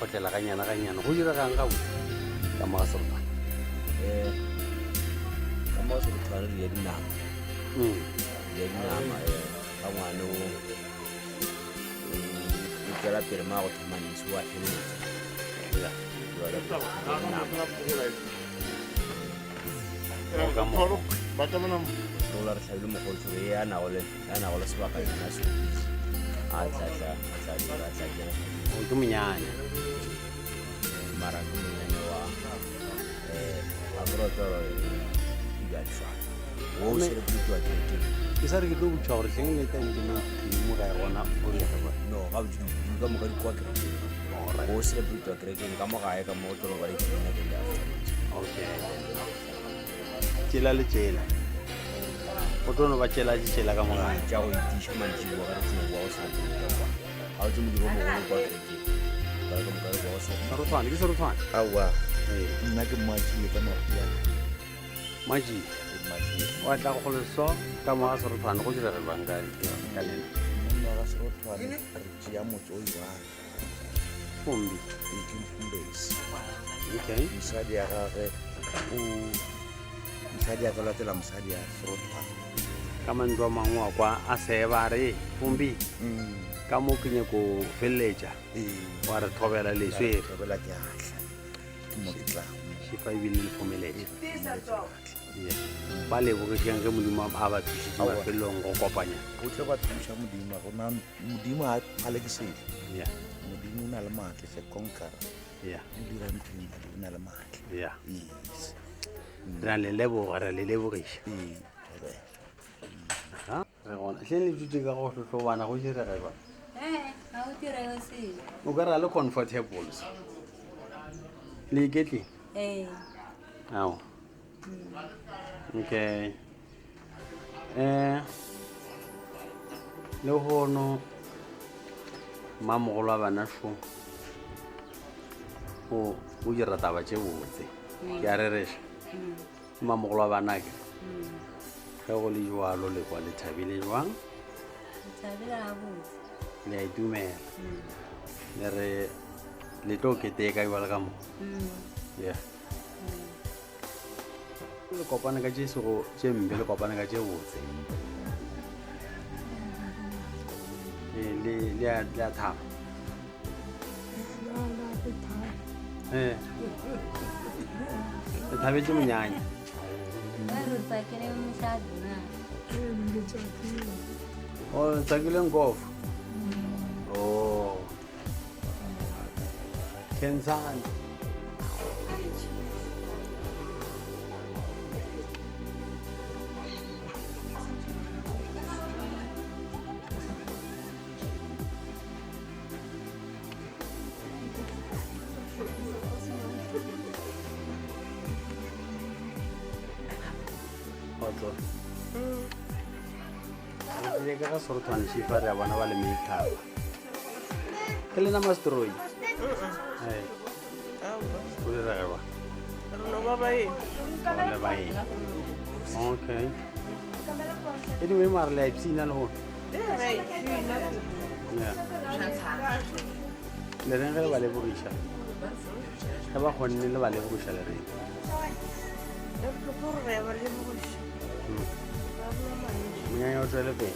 patlela ga nyana go dira gang ga botse ka mo ga serotwana ka mo serotwana le ya dinama ka ngwane o tsela pele ma go thamanisi wa feleletsa tola re tlhabile mogolotso e a na go le sebaka yona seopisi a tla ke monyanya mara ke monyanya wa aborotoro igatshwana wo o celebratiwa kerekeng ke sa re ke tlo botšha gore tleng le tankelemo ga e gona no ga bodimo ka moka dikwa kerekeng wo o celebratiwa kerekeng ka mo gae ka mo o tolo ba ditlhena ke le okay tsela le tsela o tlono ba tsela ka mo gae tša go itiša mantšiwa ka re wa o celebratiwa kwa ga o tse modimo mogolo kwa kerekeng serothwane ke serothwane aowa nna ke mmatšile ka mafia maji wa tla go leso ka mo ga serothwane go diregelwang ka lena monna ga serothwane re tšea motse o iwang fombi 18 days okay mosadi ya gage mosadi ya ka latela mosadi ya serothwane ka mantswe a mangwe wa kwa a sebare fombi ka mo ke nyako feleletša wa re thobela leswere thobela ke atla ke mo ke tlang šifa ebile le thomeletša ba lebogešeng ge modimo a ba thušitše mafelelong go kopanya o tle ba thuša modimo a le ke sele modimo o na le maatle se konkara o dira nthong o na le maatle yes re na le leboga re le lebogiša re gona tleng le thute ka go hlohlobana go diregelwa o ka ra le comfortables le iketleng ao okay le gono mmamogolo wa bana šo o dira taba tše botse ke a rereša mmamogolo wa banake ge go le jwalo le kwa le thabile jwang le a itumela le re le tlo keteka e bala ka mo yeah le kopana ka tše sego tše mbe le kopana ka tše botse le a thaba le thabetše monyanya o tsakile nkofo o kensane le ka ga serothwane šifa re a bona ba le meithaba ke lena mastroi o dirage ba le baeng okay anyway mare le a ipsina le gone le reng ge le ba lebogiša ge ba kgonne le ba lebogiša le reng monyanya o tswele pele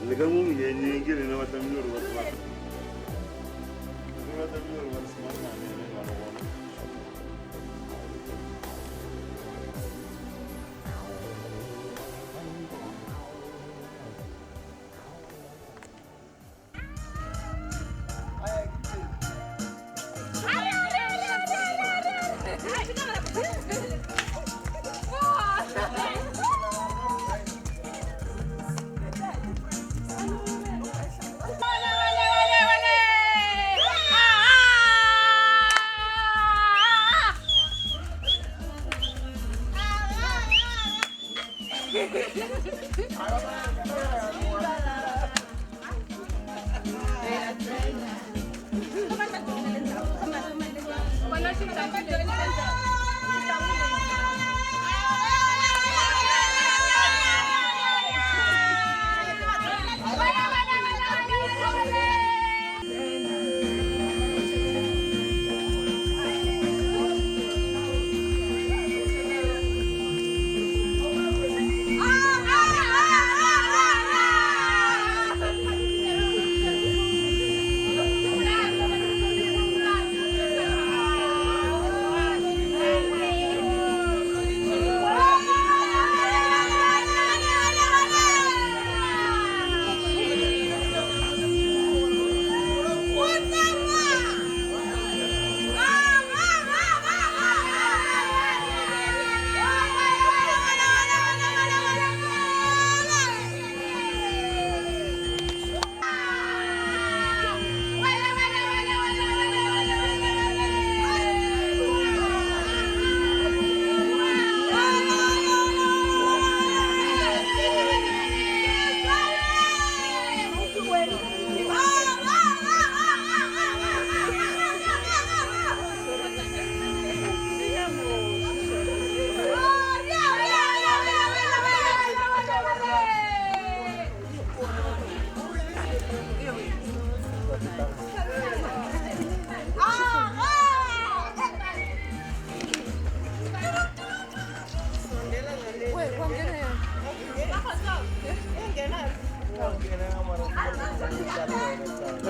le ka mo monyenyeng ke lena ba tlamile gore batho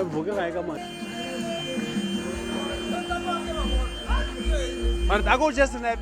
Bukan kayak kamu. Mana aku just snap.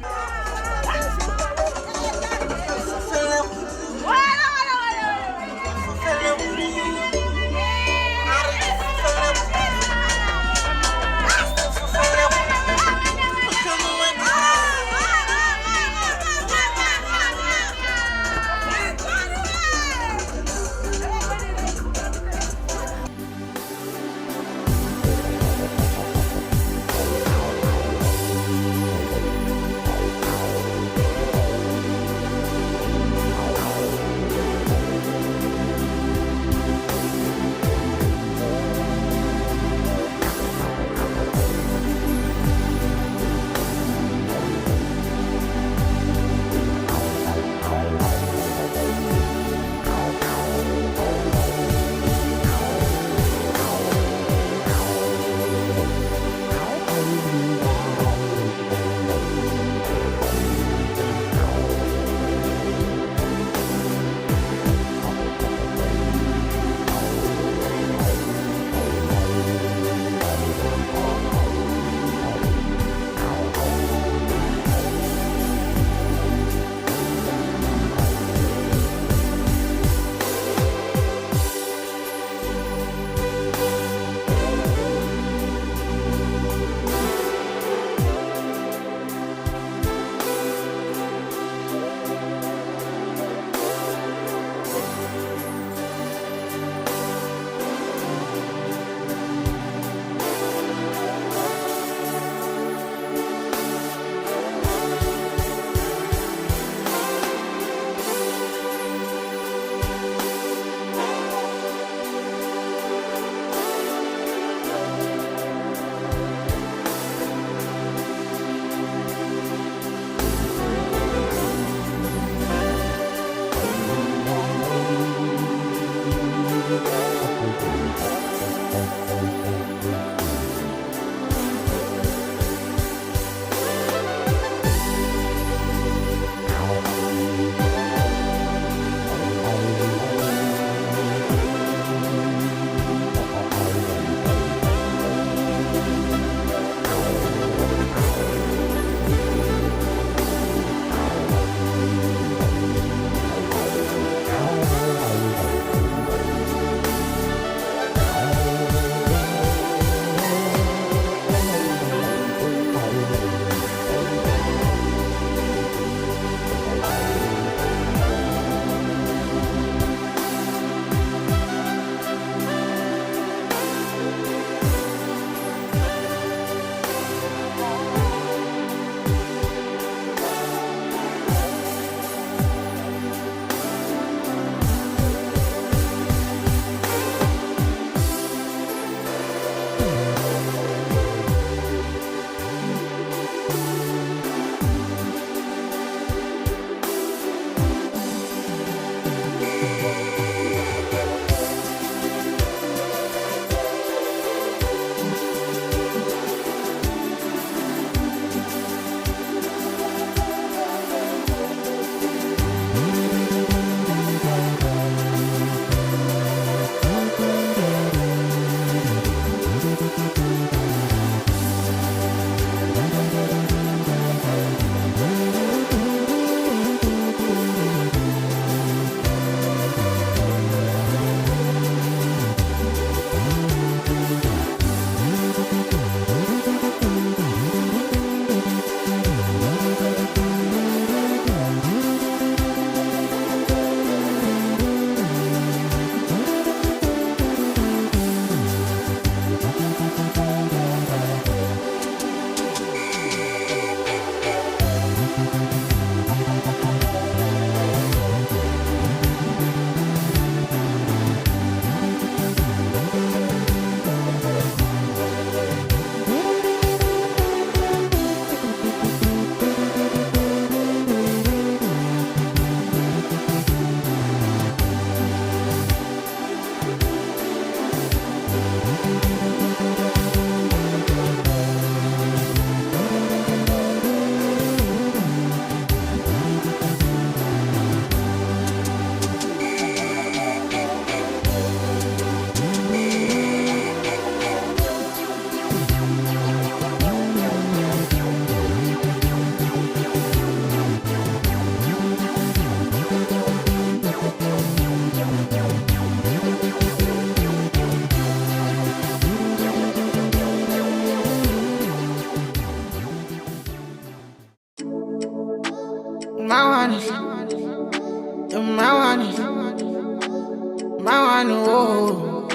oh.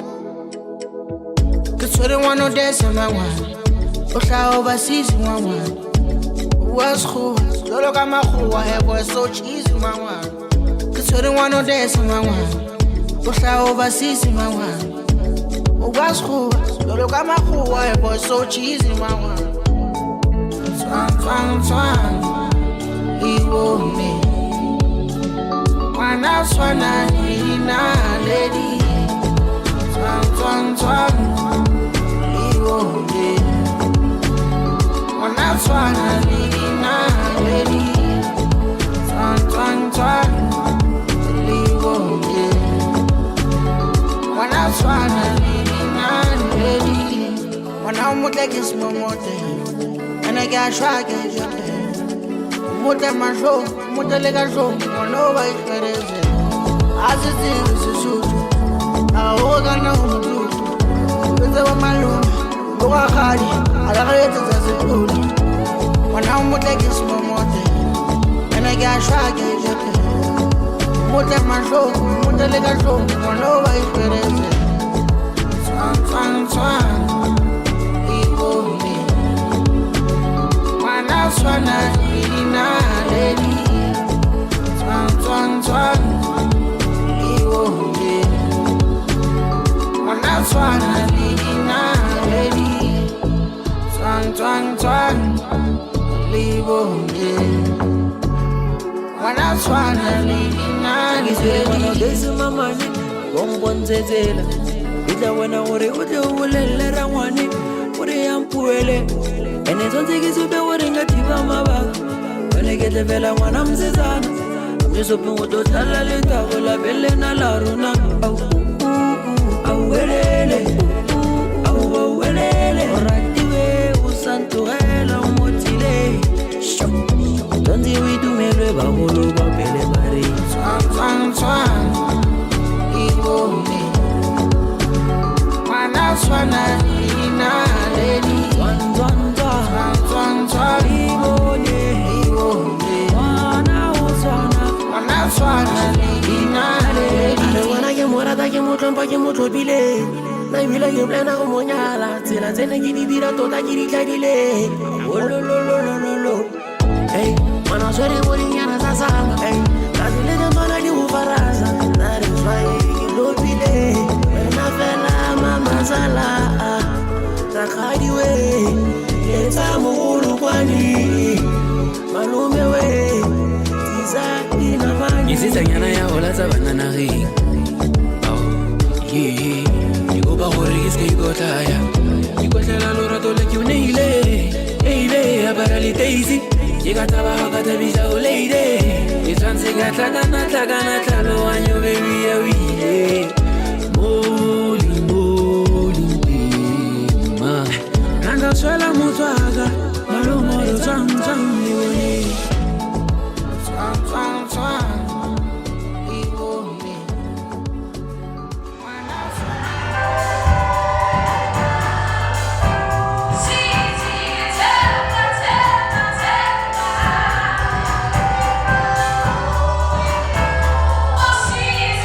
Cause you don't want no dance in my one. Ola overseas in my one. Was cool. Lolo got my cool. I have was so cheesy, my one. Cause you don't want no dance in my one. Ola overseas in my one. Was cool. Lolo got my cool. I have was so cheesy, my one. Twang. He won't me. One else, one lady. Twang. He won't me. One else, one lady. Twang. He won't me. One else, one lady. One out like it's no more thing. And I got try to get there. Muta masho, muta lega show, no way for it. As it is, I hold on to with the malone, go ahead, I read it as a good. When I'm with like it's no more thing, and I got try to get there. Muta masho, muta lega show, no way for it. Twang, evil me. One else, one lady. Twang. He won't be. One else, one lady. Twang. He won't be. One else, one lady. This is my money. One zezela. Ita wana ore ule rangwani. Ore ampuele. Ene zonse kisube ore ngatiba mabaka. When I get the bella one I'm Zizana. I'm just hoping with those lalita will have been a laruna. Oh, welele. Right away, Usantuela, Motile. Don't you we do me reba holo babele mari. Twang. He won't be. One else, one lady. Twang. He won't be. I don't wanna get more than you would jump you to be late. I will like you plan a monala, till I send a giddy bit of total giddy delay. Oh, lo. Hey, when I was ready, what in Yanasa, hey, that's a little man I do for us. That is why you don't be late. When I fell, Mama Sala, the highway, yes, I'm a whole one. Malume way. Isizanyana ya hola sabana ring. Oh, yeah. You go back home, you go tire. You go tell a lot of like you nail it. Hey, apparently Daisy. You got to have a visa lady. It's one thing I tell and you baby Moly, ma. And that's why I'm Mutwaga. Malumo, Twang. He won't be. Oh, she's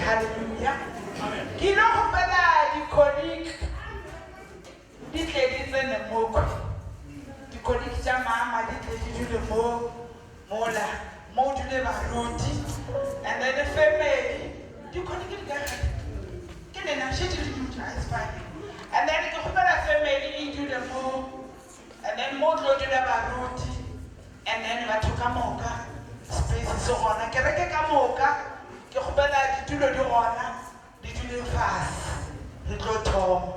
Hallelujah. Ki lo gopela di-colleague di tle di tsene moko. Di-colleague tša mama di tle di dule mola mo dule baruti, and then the family di-colleague di ka ke nena shete di dutla is fine, and then ke gopela family e dule mo, and then mo tlo dula baruti, and then batho ka moka space se gona kereke ka moka ke gopela ditulo di gona di dule fase re tlo thoma.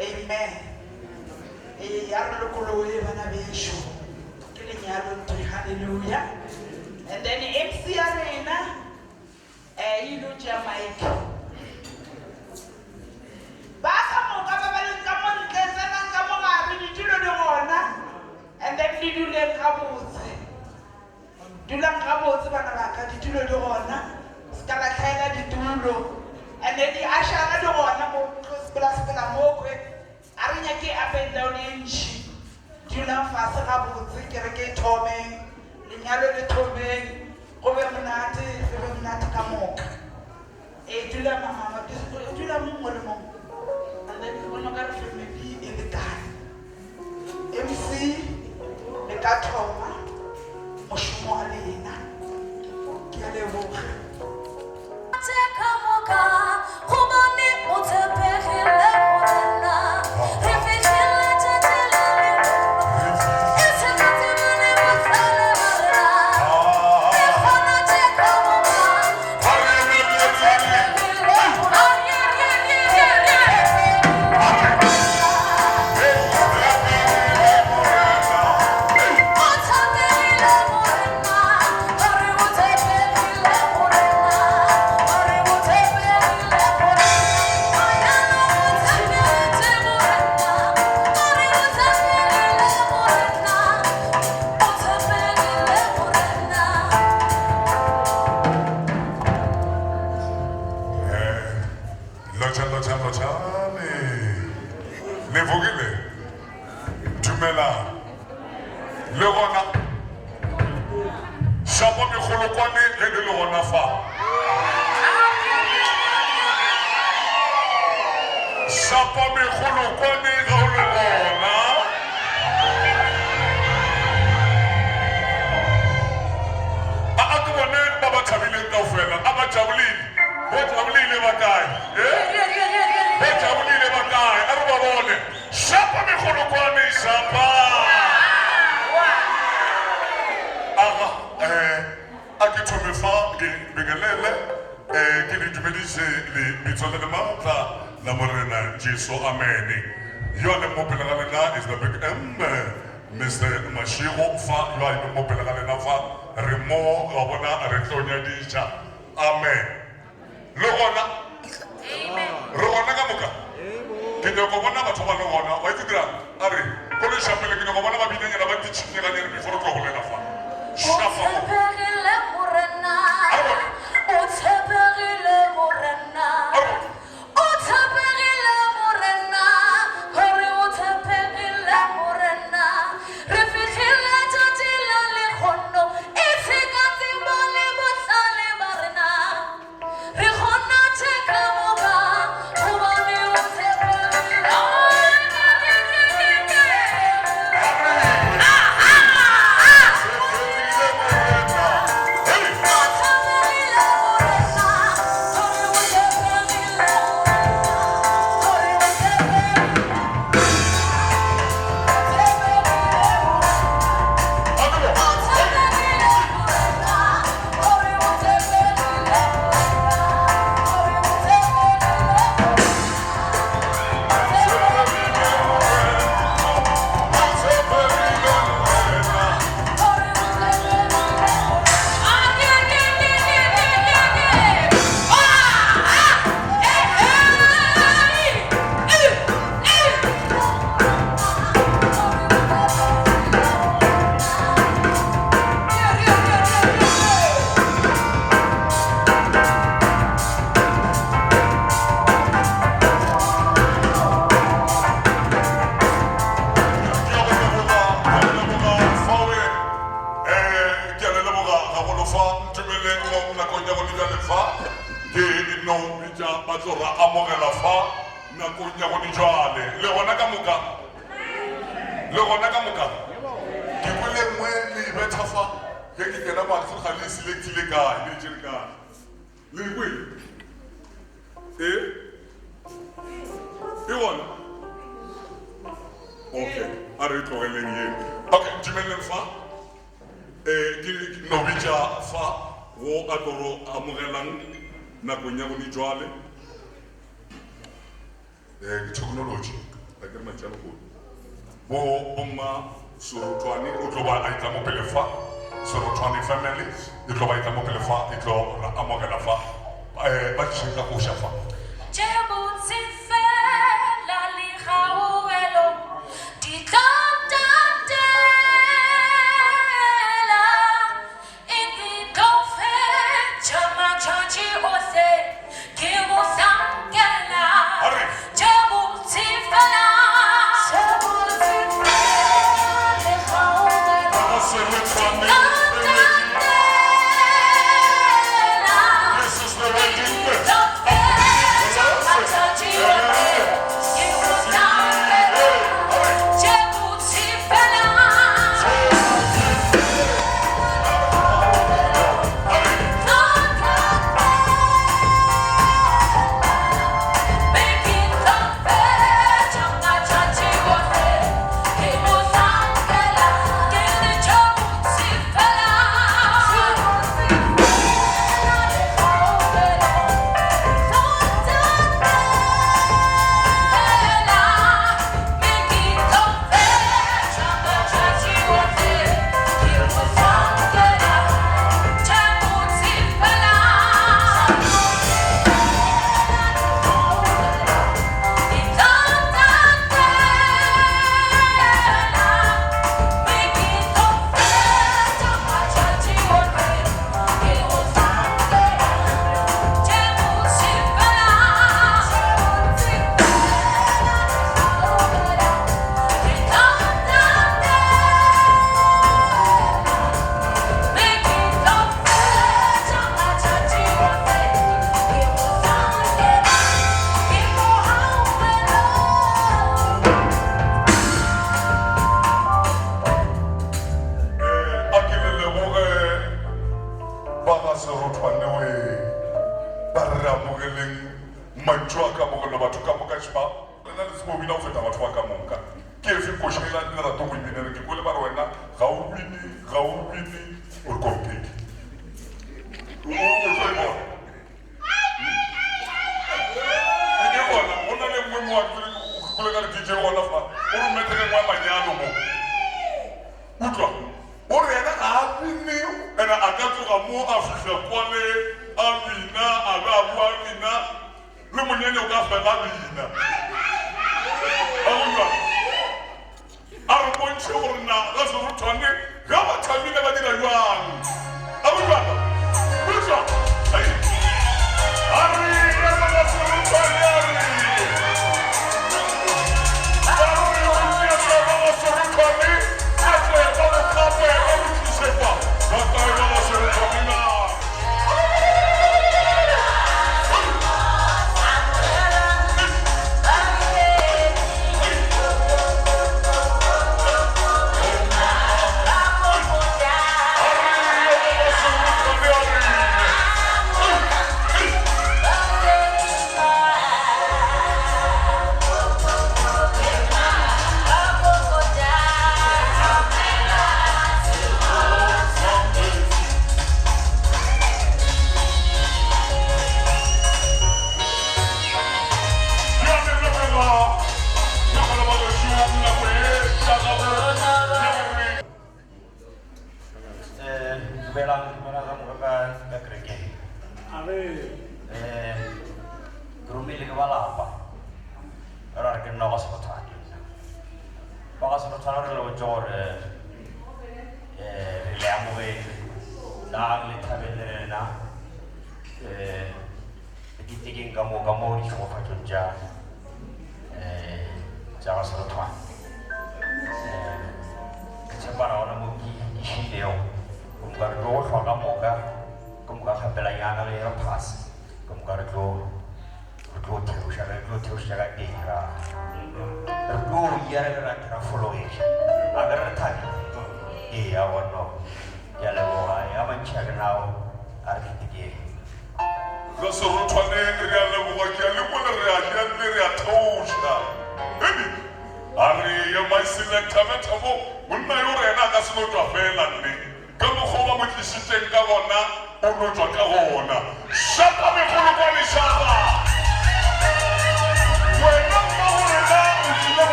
Amen. Ya re lokoloe bana besho ke lenyalo ntwe. Hallelujah. And then MC Arena ilo Jamaica ba ka moka ba ba leng ka mo ntle tsena ka mo gare ditulo di gona, and then di duleng ka botse, dulang ka botse bana ba ka ditulo di gona ska la tlhaela ditulo, and then di ashara di gona mo sepela mo kwe a re nyake up and down entši dulang fase ga botse kereke thomeng lenyalo le thomeng go be monate re be monate ka moka dula mama dula mongwe le mongwe, and then ke bona ka re family e lekane. MC le ka thoma mošomo wa lena ke a leboga. Mr. Mashiro fa yo a mo pele ga lena fa re mo ga bona re tlonya dicha. Amen. Lo gona. Amen. Re gona ka moka. Ke nyoko bona batho ba lo gona wa itira are ko le shapele ke nyoko bona ba binanya ba ditshine ga ne before tlo go lena fa. Shafa mo. Tshepegile morena. O tshepegile morena. O tshepegile morena. Hore o tshepegile morena. Re fitlhile tšatši la lekgono e tsheka tsebo le bohlale ba rena. Re kgona tšeka moka gobane o tshepegile. Technology, like my channel. Bomma, serothwane, o tlo ba a itla mo pele fa, serothwane family, e tlo ba itla mo pele fa, e tlo amogela fa, ba tsheka go sha fa. Jebutsi fela le gaoelo, di tatela, e di dofe, chama chachi ose, ke mo sankela. Jebutsi fela. mo Afrika kwale Amina agabu Amina le monyane o ka fela Amina Aunga Arubonche orna la serothwane ga ba thabile ba dira jwang Aunga Busa ai Ari ya la serothwane ari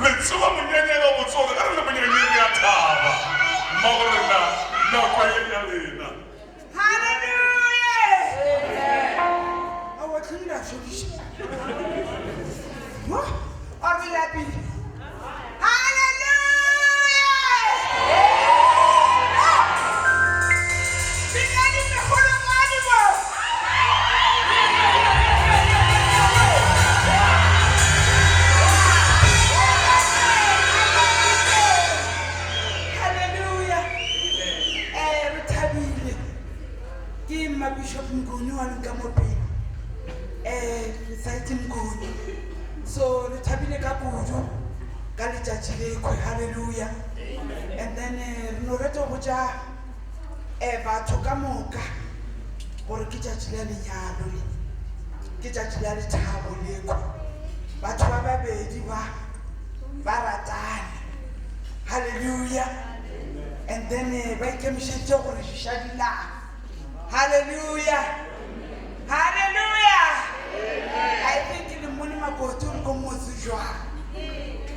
le tsuba monyanyega botsole ka re le monyanyeng ya thaba mmagore na kwa ye ya lena Hallelujah! Oh, what can you do? What? Are we happy? Bishop Mgoni wani kamopi recite Mgoni so retabile kabudu kali chachile kwe hallelujah and then noreto buja batho ka moka gore ke chachile le nyalo ke chachile le thabo leko batho ba babedi ba ratana hallelujah and then ba ikemishetse gore shishadila hallelujah. Hallelujah. I think the money ma go to go mosujwa.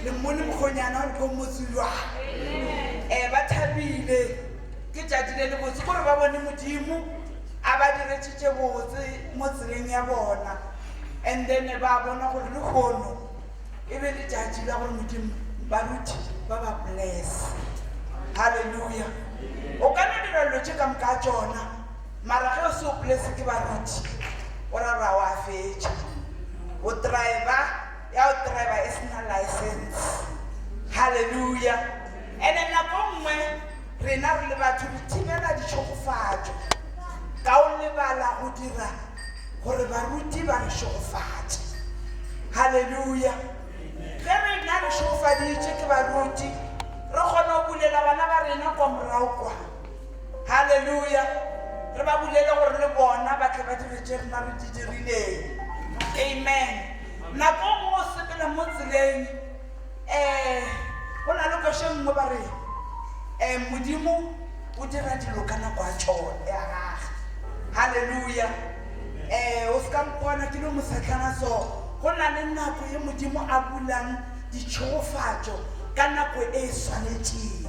The money mo khonyana go mosujwa. Ba thabile ke tjatile le botse gore ba bone modimo a ba diretse botse mo tseleng ya bona and then ba bona gore le khono e be le tjatile la gore modimo ba ruthi ba ba bless. Hallelujah. O kana dira lo tse ka mka tsona mara ge o se o blesse ke baruti o rara wa fetša o driver e sena license hallelujah and nako nngwe rena re le batho re thibela ditšhogofatšo ka o lebala go dira gore baruti ba re šogofatše hallelujah ge rena re šogofaditše ke baruti re kgone go bulela bana ba rena kwa morago kwa hallelujah re ba bulela gore le bona ba tle ba diretse rena re di dirileng amen nako nngwe o sepela mo tseleng go na le košo nngwe ba re modimo o dira dilo ka nako ya tšone ya gage hallelujah o se ka mpona ke le mosatlana so go na le nako ye modimo a bulang ditšhogofatšo ka nako e swanetšeng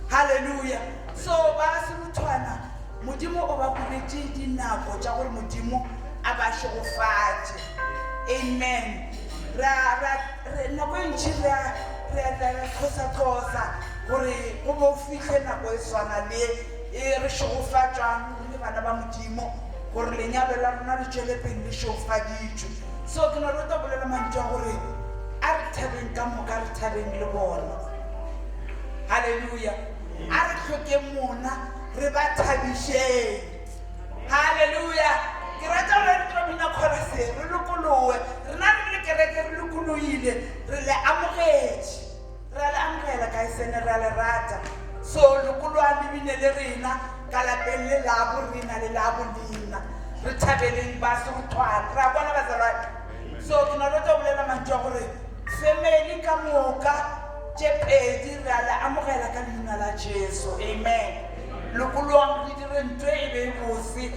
hallelujah so ba seruthwana modimo o ba buletše dinako tša gore modimo a ba šogofatše amen nako e ntši re tlhosa gore go bo fihle nako e swana le e re šogofatšwang le bana ba modimo gore lenyalo la rona le tšwele pele le šogofaditšwe so ke no rata bolela mantšu a gore a re thabeng ka moka re thabeng le bona hallelujah a re tlhoke mona re ba thabišeng hallelujah ke rata gore re tlamina kgorase re lokolowe re na re le kereke re lokoloile re le amogetše re le amogela ka esene re le rata so lokoloa lebine le rena ka lapeng le labo rena le labo lena re thabeleng ba seruthwana re a bona bazalwane so ke na rata bolela mantšu a gore family ka moka tše pedi re a le amogela ka leina la Jesu amen lokoloang le dire ntwe e be bose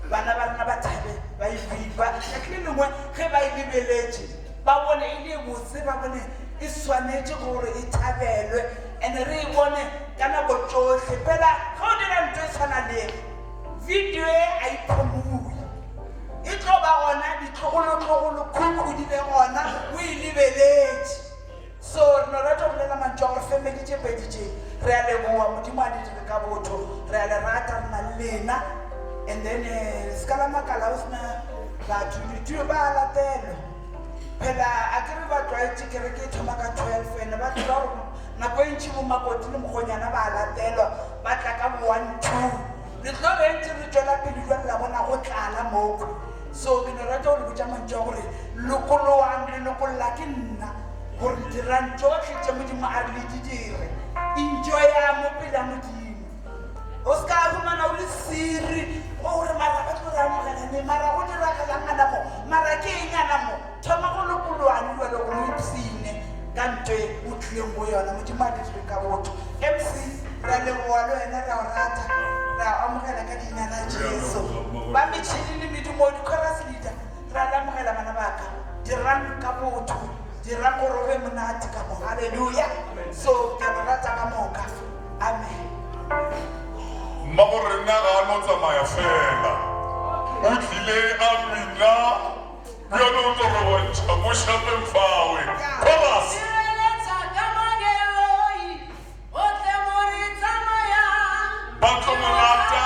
bana ba rena ba thabe ba ipipa le lengwe ge ba e lebeletše ba bone e le bose ba bone e swanetše gore e thabelwe and re e bone ka nako tsohle fela ge o dira ntho e tshwana le video e a iphomoe e tlo ba gona ditlogolo khukhu di be gona o e lebeletše so re no rata bolela mantšu a gore family tše pedi tše re a leboa modimo a di dire ka botho re a le rata re na le lena and then se ka la makala o sena batho dituo ba latelwa phela a ke re ba tlwaetse kereke e thoma ka 12 ene ba tseba gore nako e ntši bomakoti le mokgonyana ba latelwa ba tla ka bo 1-2 le tlo be ntse re tswela pele jwa la bona go tlala moko so ke no rata gore botša mantšu a gore lokoloang le lokolola ke nna gore dirang tsotlhe tše modimo a re le di dire enjoya mo pele a modimo o se ka humana o le siri o gore mara ba tlo re amogelane mara go diragalang anamo mara ke eng anamo thoma go lokoloane le wele gore o ipsine ka ntwe o tlileng go yona modimo a dire ka botho mc re a leboa le wena re a o rata re a amogela ka leina la Jesu ba metšhini le medumo di-chorus leader re a le amogela bana baka dirang ka botho dirang gore o be monate ka mo Hallelujah. So, Kenorata Kamoka. Amen. Magorena ga no tsamaya fela o tlile a mina bjalo o tlo re bontšha mo šapeng fawe chorus ba tlo molata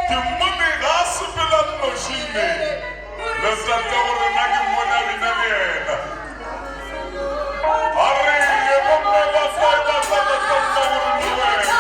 ke mmone ga a sepela nnošine le sata gore nna ke mmona bina le ena a re le bommela fae ba sabasanna gore le wena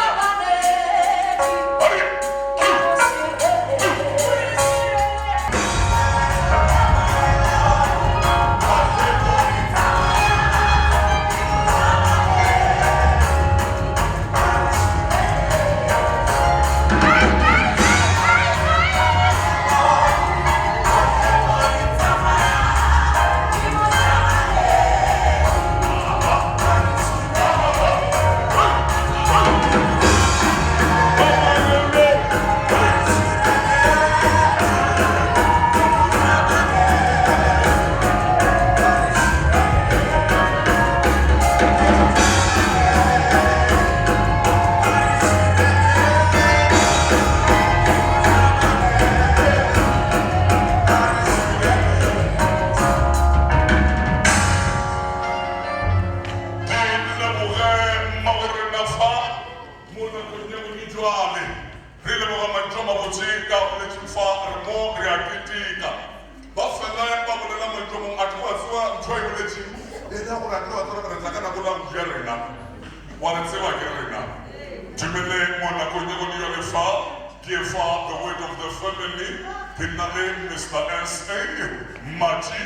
the weight of the family, Pinale, Mr. S.A., Maji,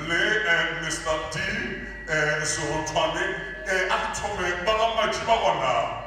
Le, and Mr. D, serothwane, Atome, Bagamaji Bawana.